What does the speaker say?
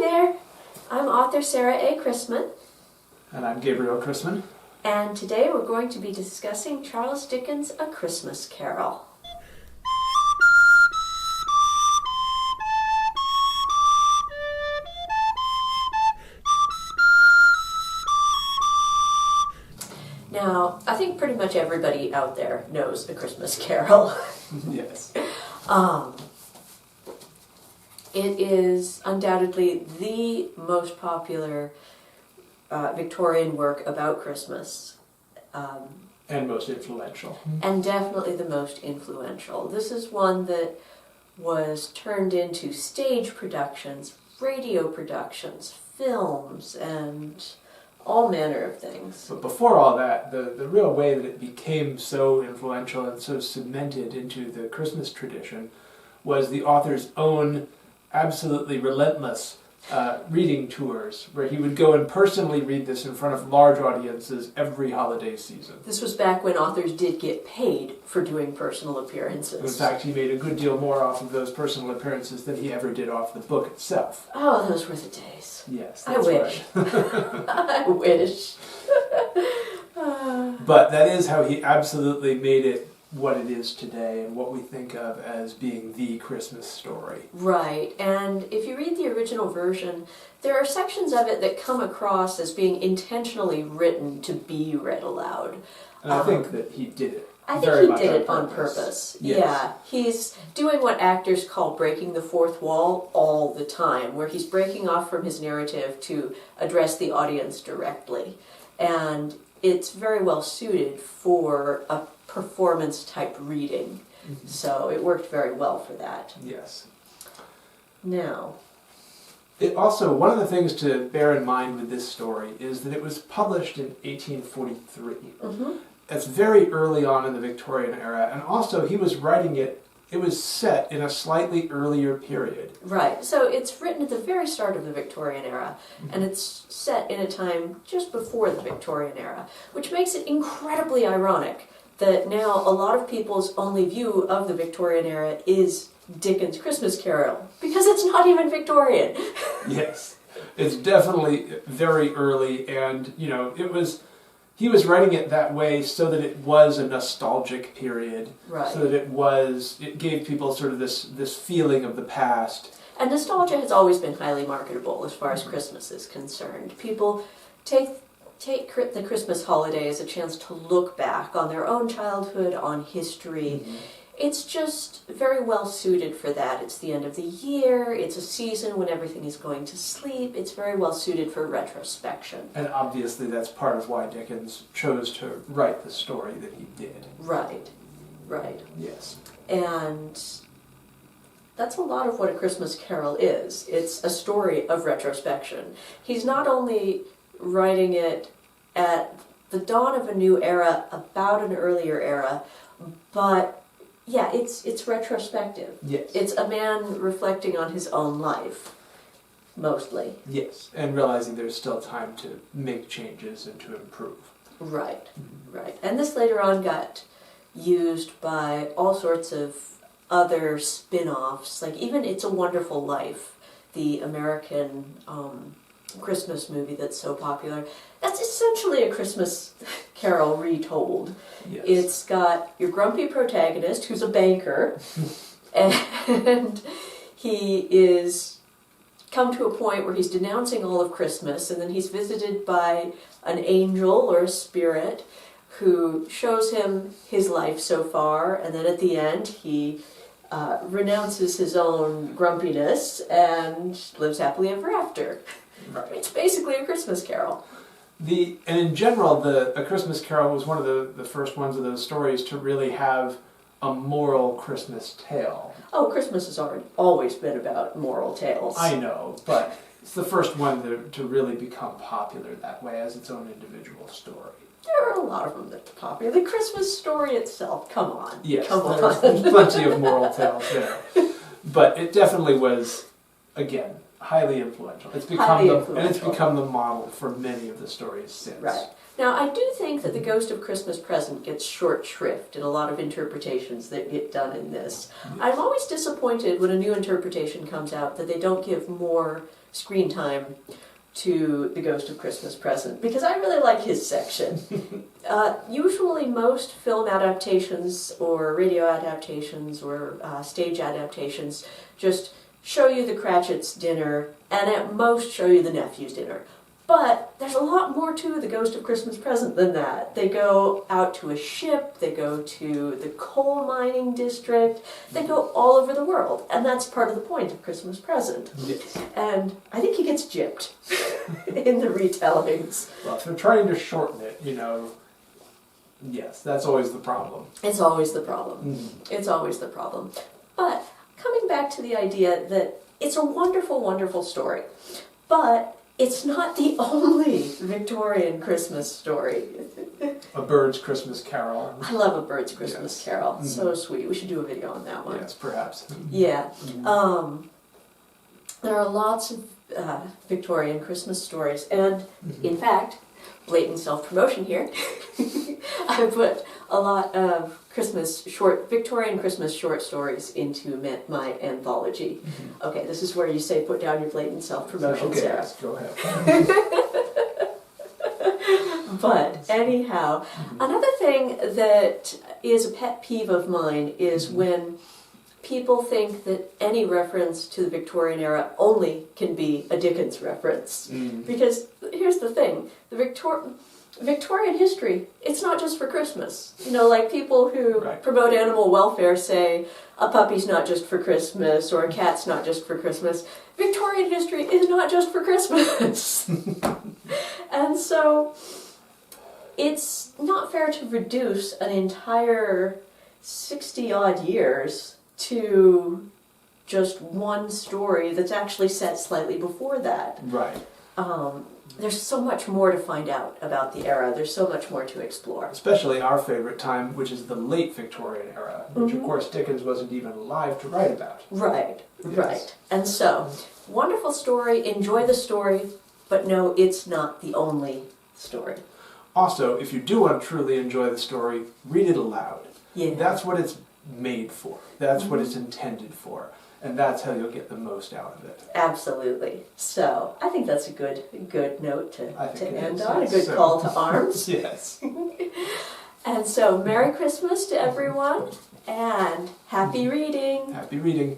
there! I'm author Sarah A. Chrisman. And I'm Gabriel Chrisman. And today we're going to be discussing Charles Dickens' A Christmas Carol. Now, I think pretty much everybody out there knows A Christmas Carol. Yes. It is undoubtedly the most popular Victorian work about Christmas. And most influential. And definitely the most influential. This is one that was turned into stage productions, radio productions, films, and all manner of things. But before all that, the real way that it became so influential and so cemented into the Christmas tradition was the author's own absolutely relentless reading tours, where he would go and personally read this in front of large audiences every holiday season. This was back when authors did get paid for doing personal appearances. In fact, he made a good deal more off of those personal appearances than he ever did off the book itself. Oh, those were the days. Yes, I that's wish. right. I wish. But that is how he absolutely made it what it is today and what we think of as being the Christmas story. Right, and if you read the original version, there are sections of it that come across as being intentionally written to be read aloud. And I think that he did it. I think very he much did it on on purpose. Yes. Yeah, he's doing what actors call breaking the fourth wall all the time, where he's breaking off from his narrative to address the audience directly. And it's very well suited for a performance type reading. Mm-hmm. So it worked very well for that. Yes. Now, it also, one of the things to bear in mind with this story is that it was published in 1843. mm-hmm. That's very early on in the Victorian era, and also he was writing it, it was set in a slightly earlier period. Right, so it's written at the very start of the Victorian era, mm-hmm. and it's set in a time just before the Victorian era, which makes it incredibly ironic that now a lot of people's only view of the Victorian era is Dickens' Christmas Carol, because it's not even Victorian. Yes, it's definitely very early, and he was writing it that way so that it was a nostalgic period, right. So that it gave people sort of this feeling of the past. And nostalgia has always been highly marketable as far as Christmas is concerned. People take the Christmas holiday as a chance to look back on their own childhood, on history. Mm-hmm. It's just very well suited for that. It's the end of the year, it's a season when everything is going to sleep, it's very well suited for retrospection. And obviously that's part of why Dickens chose to write the story that he did. Right, right. Yes. And that's a lot of what A Christmas Carol is. It's a story of retrospection. He's not only writing it at the dawn of a new era, about an earlier era, but yeah, it's retrospective. Yes. It's a man reflecting on his own life, mostly. Yes, and realizing there's still time to make changes and to improve. Right, right. And this later on got used by all sorts of other spin-offs, like even It's a Wonderful Life, the American Christmas movie that's so popular. That's essentially A Christmas Carol retold. Yes. It's got your grumpy protagonist, who's a banker, and he is come to a point where he's denouncing all of Christmas, and then he's visited by an angel or a spirit who shows him his life so far, and then at the end he renounces his own grumpiness and lives happily ever after. Right. It's basically A Christmas Carol. And in general, A Christmas Carol was one of the first ones of those stories to really have a moral Christmas tale. Oh, Christmas has always been about moral tales. I know, but it's the first one to really become popular that way as its own individual story. There are a lot of them that are popular. The Christmas story itself, come on. Yes, come on. there's plenty of moral tales there. But it definitely was, again, highly influential. It's become the model for many of the stories since. Right. Now, I do think that the Ghost of Christmas Present gets short shrift in a lot of interpretations that get done in this. I'm always disappointed when a new interpretation comes out that they don't give more screen time to The Ghost of Christmas Present, because I really like his section. Usually most film adaptations or radio adaptations or stage adaptations just show you the Cratchits' dinner and at most show you the nephew's dinner. But there's a lot more to The Ghost of Christmas Present than that. They go out to a ship, they go to the coal mining district, they go all over the world. And that's part of the point of Christmas Present. Yes. And I think he gets gypped in the retellings. Well, if they're trying to shorten it, yes, that's always the problem. It's always the problem. Mm-hmm. It's always the problem. But coming back to the idea that it's a wonderful, wonderful story, but it's not the only Victorian Christmas story. A Bird's Christmas Carol. I love A Bird's Christmas Yes. Carol. Mm-hmm. So sweet. We should do a video on that one. Yes, perhaps. Yeah. Mm-hmm. There are lots of Victorian Christmas stories, and in fact, blatant self-promotion here, I put a lot of Victorian Christmas short stories into my anthology. Mm-hmm. Okay, this is where you say put down your blatant self-promotion, Okay, Sarah. yes, go ahead. But anyhow, another thing that is a pet peeve of mine is when people think that any reference to the Victorian era only can be a Dickens reference. Because here's the thing, the Victorian history, it's not just for Christmas. Like people who promote animal welfare say a puppy's not just for Christmas or a cat's not just for Christmas. Victorian history is not just for Christmas. And so it's not fair to reduce an entire 60-odd years to just one story that's actually set slightly before that. Right. There's so much more to find out about the era. There's so much more to explore. Especially our favorite time, which is the late Victorian era, which of course Dickens wasn't even alive to write about. Right, Yes. right. And so, wonderful story, enjoy the story, but no, it's not the only story. Also, if you do want to truly enjoy the story, read it aloud. Yeah. That's what it's made for. That's what it's intended for. And that's how you'll get the most out of it. Absolutely. So, I think that's a good note to end on, a yes. good So- call to arms. Yes. And so, Merry Christmas to everyone, and happy reading! Happy reading.